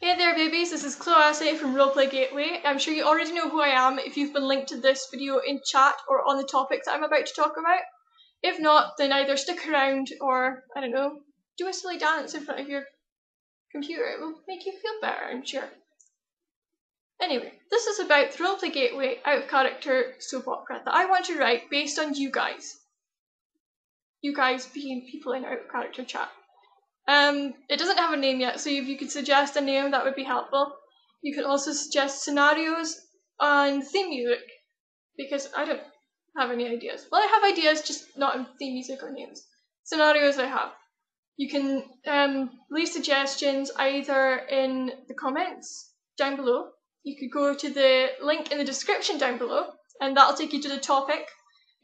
Hey there babies, this is Chloe from RolePlayGateway. I'm sure you already know who I am if you've been linked to this video in chat or on the topics I'm about to talk about. If not, then either stick around or, I don't know, do a silly dance in front of your computer. It will make you feel better, I'm sure. Anyway, this is about the RolePlayGateway out of character soap opera that I want to write based on you guys. You guys being people in out of character chat. It doesn't have a name yet, so if you could suggest a name, that would be helpful. You could also suggest scenarios and theme music, because I don't have any ideas. Well, I have ideas, just not in theme music or names. Scenarios I have. You can leave suggestions either in the comments down below. You could go to the link in the description down below, and that'll take you to the topic.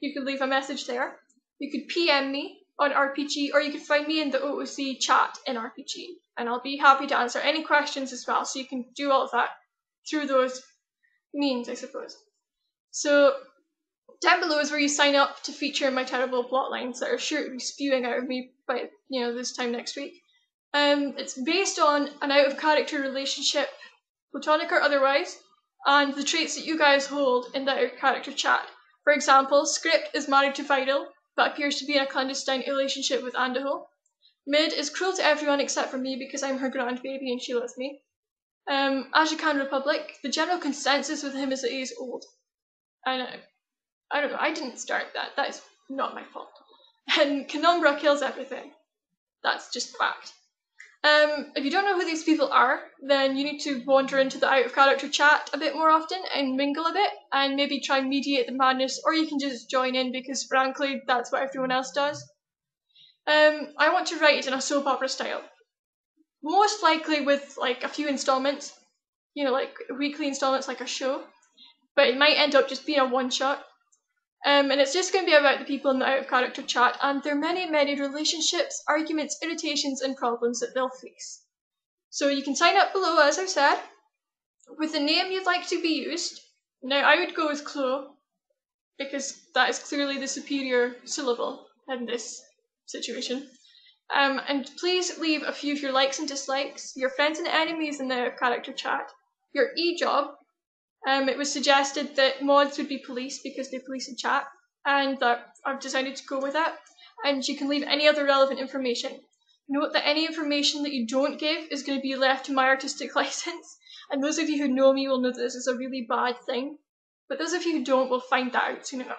You could leave a message there. You could PM me on RPG, or you can find me in the OOC chat in RPG, and I'll be happy to answer any questions as well, so you can do all of that through those means, I suppose. So down below is where you sign up to feature my terrible plot lines that are sure to be spewing out of me by this time next week. It's based on an out of character relationship, platonic or otherwise, and the traits that you guys hold in the out of character chat. For example, Script is married to Vidal, but appears to be in a clandestine relationship with Andaho. Mid is cruel to everyone except for me because I'm her grandbaby and she loves me. Ajikan Republic, the general consensus with him is that he is old. I don't know, I didn't start that. That is not my fault. And Canumbra kills everything. That's just fact. If you don't know who these people are, then you need to wander into the out of character chat a bit more often and mingle a bit and maybe try and mediate the madness, or you can just join in because frankly that's what everyone else does. I want to write it in a soap opera style. Most likely with like a few installments, like weekly installments like a show, but it might end up just being a one shot. And it's just going to be about the people in the out of character chat and their many, many relationships, arguments, irritations, and problems that they'll face. So you can sign up below, as I said, with the name you'd like to be used. Now, I would go with Chloe, because that is clearly the superior syllable in this situation. And please leave a few of your likes and dislikes, your friends and enemies in the out of character chat, your e-job. It was suggested that mods would be police because they police in chat, and that I've decided to go with that. And you can leave any other relevant information. Note that any information that you don't give is going to be left to my artistic license, and those of you who know me will know that this is a really bad thing, but those of you who don't will find that out soon enough.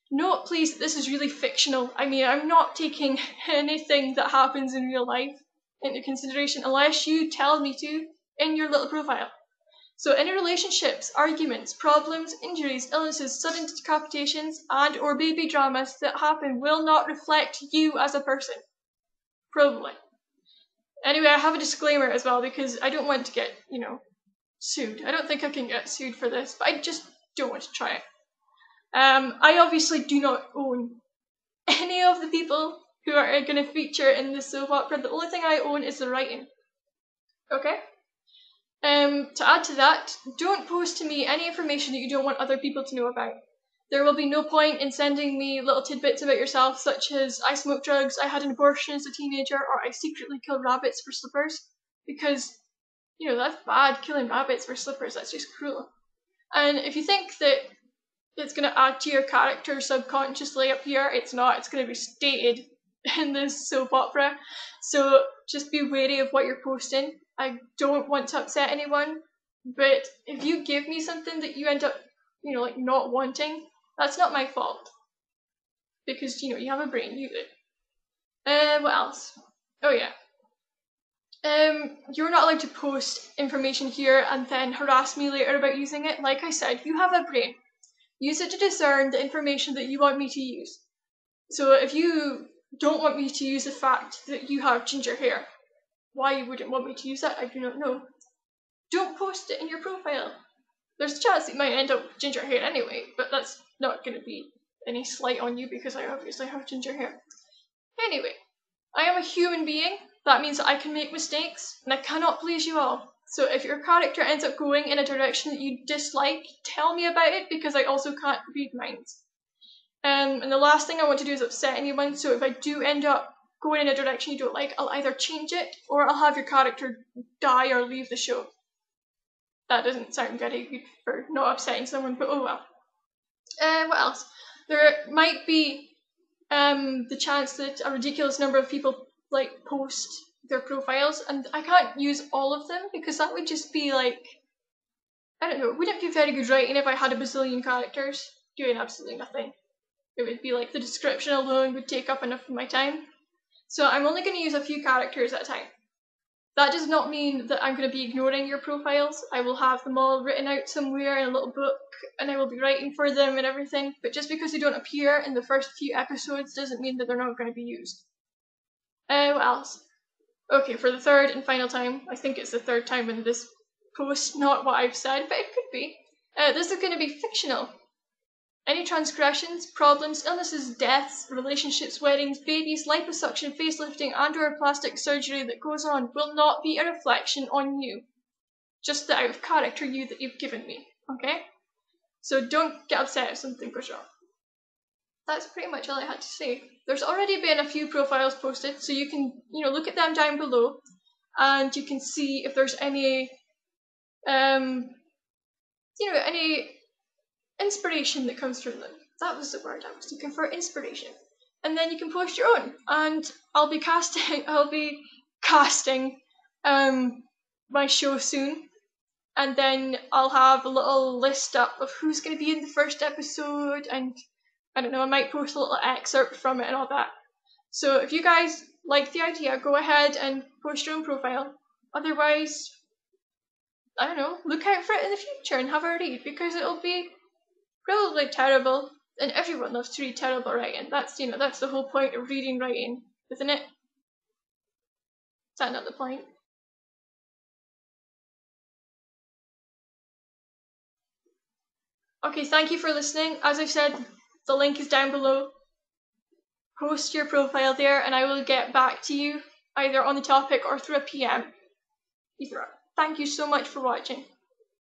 Note please that this is really fictional. I mean, I'm not taking anything that happens in real life into consideration unless you tell me to in your little profile. So any relationships, arguments, problems, injuries, illnesses, sudden decapitations, and or baby dramas that happen will not reflect you as a person. Probably. Anyway, I have a disclaimer as well because I don't want to get, sued. I don't think I can get sued for this, but I just don't want to try it. I obviously do not own any of the people who are going to feature in this soap opera. The only thing I own is the writing. Okay? To add to that, don't post to me any information that you don't want other people to know about. There will be no point in sending me little tidbits about yourself, such as I smoke drugs, I had an abortion as a teenager, or I secretly killed rabbits for slippers, because, that's bad, killing rabbits for slippers, that's just cruel. And if you think that it's going to add to your character subconsciously up here, it's not, it's going to be stated in this soap opera, so just be wary of what you're posting. I don't want to upset anyone, but if you give me something that you end up, not wanting, that's not my fault. Because, you have a brain, use it. What else? Oh yeah. You're not allowed to post information here and then harass me later about using it. Like I said, you have a brain. Use it to discern the information that you want me to use. So if you don't want me to use the fact that you have ginger hair, why you wouldn't want me to use that, I do not know. Don't post it in your profile. There's a chance that you might end up with ginger hair anyway, but that's not going to be any slight on you because I obviously have ginger hair. Anyway, I am a human being. That means that I can make mistakes, and I cannot please you all. So if your character ends up going in a direction that you dislike, tell me about it because I also can't read minds. And the last thing I want to do is upset anyone, so if I do end up going in a direction you don't like, I'll either change it or I'll have your character die or leave the show. That doesn't sound very good for not upsetting someone, but oh well. What else? There might be the chance that a ridiculous number of people like post their profiles, and I can't use all of them because that would just be like, I don't know, it wouldn't be very good writing if I had a bazillion characters doing absolutely nothing. It would be like the description alone would take up enough of my time. So I'm only going to use a few characters at a time. That does not mean that I'm going to be ignoring your profiles. I will have them all written out somewhere in a little book, and I will be writing for them and everything. But just because they don't appear in the first few episodes doesn't mean that they're not going to be used. What else? Okay, for the third and final time, I think it's the third time in this post, not what I've said, but it could be. This is going to be fictional. Any transgressions, problems, illnesses, deaths, relationships, weddings, babies, liposuction, facelifting, and/or plastic surgery that goes on will not be a reflection on you. Just the out of character you that you've given me, okay? So don't get upset if something goes wrong. That's pretty much all I had to say. There's already been a few profiles posted, so you can, look at them down below, and you can see if there's any, any inspiration that comes from them. That was the word I was looking for, inspiration. And then you can post your own, and I'll be casting my show soon, and then I'll have a little list up of who's going to be in the first episode, and I don't know, I might post a little excerpt from it and all that. So if you guys like the idea, go ahead and post your own profile. Otherwise, I don't know, look out for it in the future and have a read, because it'll be probably terrible, and everyone loves to read terrible writing. That's the whole point of reading writing, isn't it? Is that not the point? Okay, thank you for listening. As I've said, the link is down below. Post your profile there and I will get back to you either on the topic or through a PM. Either. Thank you so much for watching.